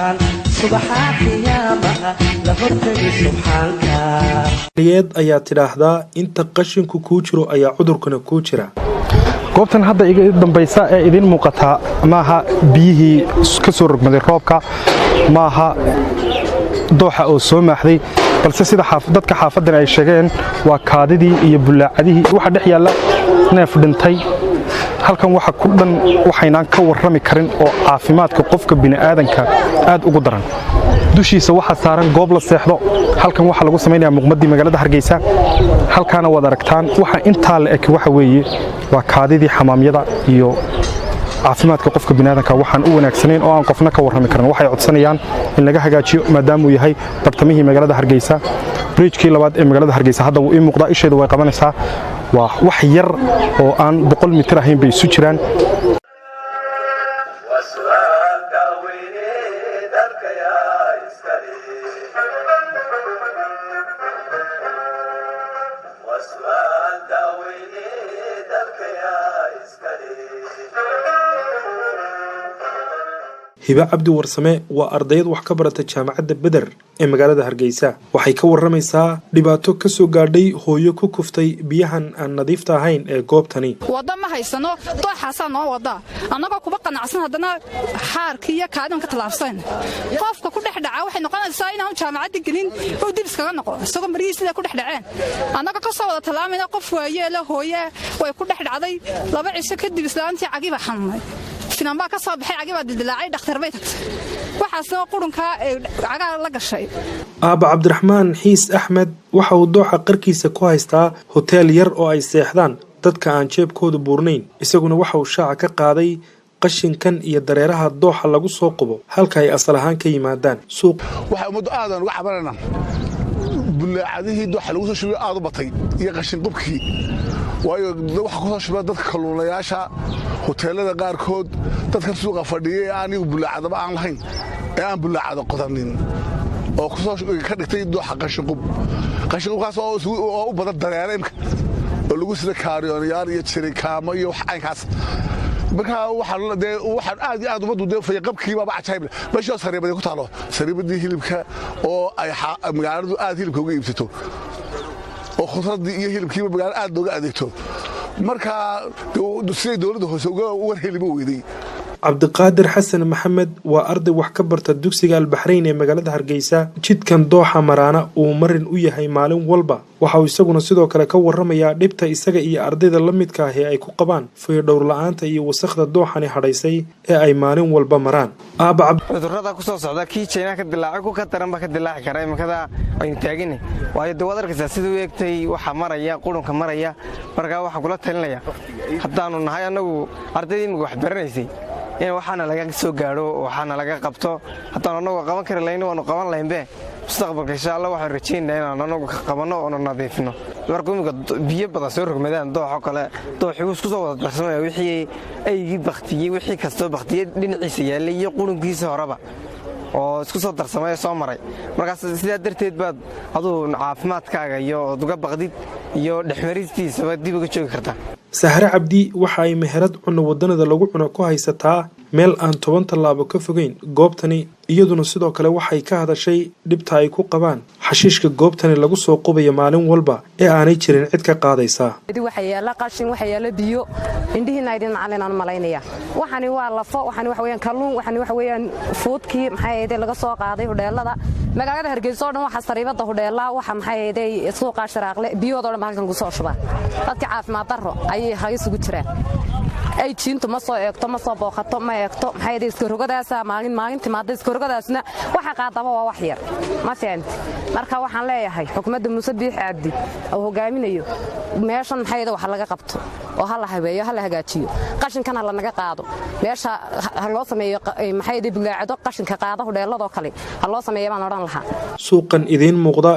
subxaan subaxa qiyaamaha la hortagi subxaanka liyeed ayaa tidhaahdaa inta qashinku kuu jiro ayaa cudurkuna kuu jira. goobtan hadda iga dambaysa ee idin muuqata maaha biyihii ka soo rogmaday roobka, maaha dooxa oo soo maaxday, balse sida dadka xaafadan ay sheegeen waa kaadidii iyo bulaacadihii waxa dhex yaalla neef dhintay. halkan waxa ku dhan waxaynaan ka warrami karin oo caafimaadka qofka bini'aadanka aad ugu daran. dushiisa waxa saaran goob la seexdo. halkan waxa lagu samaynayaa muqmadii magaalada Hargeysa. halkaana wada aragtaan waxa intaa la eg waxa weeye waa kaadidii xamaamyada iyo caafimaadka qofka bini'aadanka waxaan u wanaagsanayn oo aan qofna ka warrami karin. waxay codsanayaan in laga hagaajiyo maadaama uu yahay bartamihii magaalada Hargeysa. bridge-kii labaad ee magaalada Hargeysa hadda wuu muuqdaa, isheedu way qabanaysaa. waa wax yar oo aan 100 mitir ahayn bay isu jiraan. hiba cabdi warsame waa ardayad wax ka barata jaamacadda Beder ee magaalada Hargeysa. waxay ka warramaysaa dhibaato ka soo gaadhay hooyo ku kuftay biyahan aan nadiifta ahayn ee goobtani. wada ma haysano dooxaasaan noo wada annagoo kuba qanacsan haddana xaarkii iyo kaadin ka talaabsan qofka ku dhex dhaca waxay noqonaysaa inaan jaamacadda gelin oo dib iskaga noqo isagoo mariisida ku dhex dhaceen annaga ka soo wada talaamayna qof waayeela hooye way ku dhex dhacday 2 cisho kadib islaantii cagiba xanuunay finaan baa ka soo baxay cagiba dildilaacay dhakhtar bay tagtay waxaasoo qurunka cagaa la gashay. aaba cabdiraxmaan xiis axmed waxa uu dooxa qarkiisa ku haystaa hotel yar oo ay seexdaan dadka aan jeebkooda buurnayn. isaguna waxa uu shaaca ka qaaday qashinkan iyo dareeraha dooxa lagu soo qubo halka ay asal ahaan ka yimaadaan. suuq waxa umadu aadan uga cabanana bulaacadihii dooxa lagu soo shubay aad u batay iyo qashin qubkii waayo waxa ku soo shubay dadka kalluunayaasha hoteelada qaarkood dadka suuqa fadhiyay anigu bulaacadaba aan lahayn ee aan bulaacada qodanin oo ku soo ka dhigtay dooxa qashinqubkaas oo u badan dareereenka oo lagu sida kaariyoonayaal iyo jirikaamo iyo wax aynkaas marka waxaan aad umadu fayqabkii baba cajaayib meesha sariibada ku taalo sariibadii hilibka oo ay magaaladu aad hilibka uga iibsato oo khudradii iyo hilibkiiba magaalada aad looga adeegto marka siday dawladda hoose uga warheliba weyday. cabdiqaadir xasan maxamed waa arday wax ka barta dugsiga Albaxrayn ee magaalada Hargeysa. jidkan dooxa maraana uu marin u yahay maalin walba. waxa uu isaguna sidoo kale ka warramayaa dhibta isaga iyo ardayda la midka ah ee ay ku qabaan fiidhowr la'aanta iyo wasakhda dooxani hadhaysay ee ay maalin walba maraan. cudurrada ku soo socda kii China ka dilaacay ku ka taranba ka dilaaci kara imakada aynu taaganay waayo dawada arkaysa sidoo eegtay waxa maraya qurunka maraya marka waxa kula talinaya haddaanu nahay anagu ardaydii wax baranaysay in waxaana laga soo gaaro waxaana laga qabto haddaan anagu qaban kari lahayn waanu qaban lahaynbe mustaqbalka insha Allah waxaan rajaynaynaa inaan anagu ka qabano oo nadiifino. marka biyo badan soo rogmadaan dooxo kale dooxu isku soo wada darsamay wixii ay baqtiyay wixii kasto baqtiyay dhinaciisa yaalay iyo qurunkiisa horaba oo isku soo darsamay soo maray. markaas sidaa darteed baad aduu caafimaadkaaga iyo uga baqdid iyo dhexmaristiisa dib uga joogi kartaa. Sahra Cabdi waxa ay meherad cunno wadanada lagu cuno ku haysataa meel aan 10 tallaabo ka fogeyn goobtani. iyaduna sidoo kale waxay ka hadashay dhibta ay ku qabaan xashiishka goobtani lagu soo qubayo maalin walba ee aanay jirin cid ka qaadaysa. waxa yaala qashin waxa yaala biyo indhihiina idin macalin aan malaynaya waxani waa lafo waxani wax weeyaan kalluun waxani wax weeyaan foodkii maxay ahayd laga soo qaaday hodheelada magaalada Hargeysa oo dhan waxa sariibada hodheelada waxa maxay ahayd suuqa sharaaqle biyooda dhan halkan ku soo shubaa dadka caafimaad darro ay halis ugu jiraan ay jiintu ma soo eegto ma soo booqato ma eegto maxay ahayd iska rogadaas maalintii maada iska rogadaasna waxa qaadaba waa wax yar ma fahanti marka waxaan leeyahay xukuumadda Muuse Biix Cabdi oo hogaaminayo meeshan maxay ahayd wax laga qabto oo hal habeeyo hal hagaajiyo qashinkana la naga qaado meesha loo sameeyo maxay ahayd bulaacado qashinka qaado hodheelada kale loo sameeyo baan oran lahaa. suuqan idin muuqda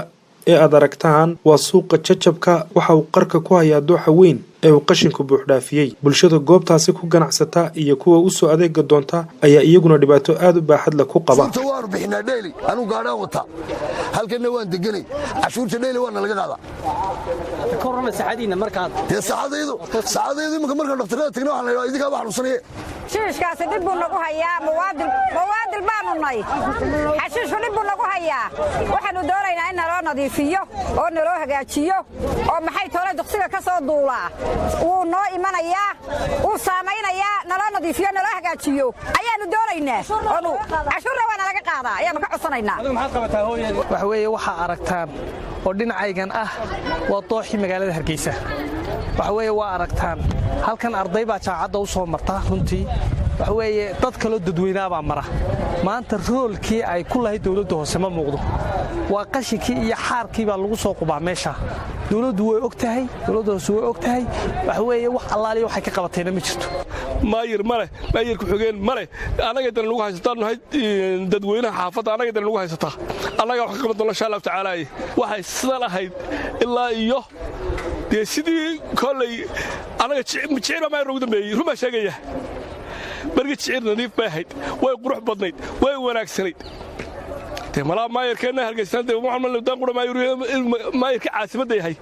ee aad aragtaan waa suuqa jajabka waxa uu qarka ku hayaa dooxa weyn ee uu qashinku buux dhaafiyay. bulshada goobtaasi ku ganacsata iyo kuwa u soo adeega doonta ayaa iyaguna dhibaato aad u baaxad la ku qaba. waan bixinaa dheeli anu gaadhaan wata halkana waan deganay cashuurta dheeli waan laga qaadaa korona saacadiina markaad saacadaydu marka dhaqtarada tagno waxaan leeyahay idinka wax xanuunsanay shiishkaasi dhib buu nagu hayaa mawaadil baanu nay xashiishku dhib buu nagu hayaa waxaanu doonaynaa in naloo nadiifiyo oo naloo hagaajiyo oo maxay toole duqsiga ka soo duulaa wuu noo imanayaa wuu saamaynayaa naloo nadiifiyo naloo hagaajiyo ayaanu doonaynaa cashuurna waa nalaga qaadaa ayaanu ka codsanaynaa waxa weeye waxaa aragtaan oo dhinacaygan ah waa dooxii magaalada Hargeysa waxa weeye waa aragtaan halkan arday baa jaacadda u soo marta runtii waxa weeye dad kale dadweynaha baa mara maanta roolkii ay ku lahayd dawladda hoose ma muuqdo waa qashinkii iyo xaarkii baa lagu soo qubaa meesha dawladdu way ogtahay dawladda hoose way ogtahay waxa weeye wax allaaliyo waxay ka qabatayna ma jirto maayir ku xigeen male anaga dan lagu haysataan dadweynaha xaafadda anaga dan lagu haysataa anaga wax ka qaban doona insha Allah tacaala waxay sida lahayd ilaa iyo sidii kolay anaga jiciir ma ugu dambeeyay ruma sheegaya barga jiciir nadiif bay ahayd way qurux badnayd way wanaagsanayd malaa maayirkeena Hargeysa Muhammad dan qura maayirka caasimadda yahay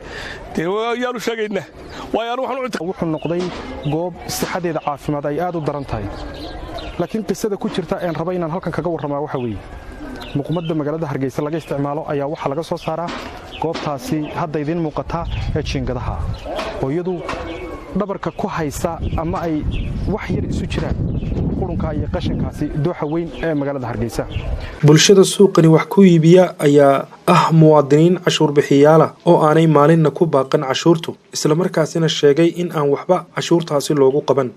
yaanu sheegaynaa waayaan wuxuu noqday goob sixadeeda caafimaad ay aad u daran tahay laakiin qisada ku jirta aan raba inaan halkan kaga warramaa waxa weeye muqmadda magaalada Hargeysa laga isticmaalo ayaa waxa laga soo saaraa goobtaasi hadda idin muuqata ee jiingadaha hooyadu dhabarka ku haysa ama ay wax yar isu jiraan qurunka iyo qashinkaasi dooxa weyn ee magaalada Hargeysa bulshada suuqani wax ku iibiya ayaa ah muwaadiniin cashuur bixiyaala oo aanay maalinna ku baaqan cashuurtu isla markaasina sheegay in aan waxba cashuurtaasi loogu qaban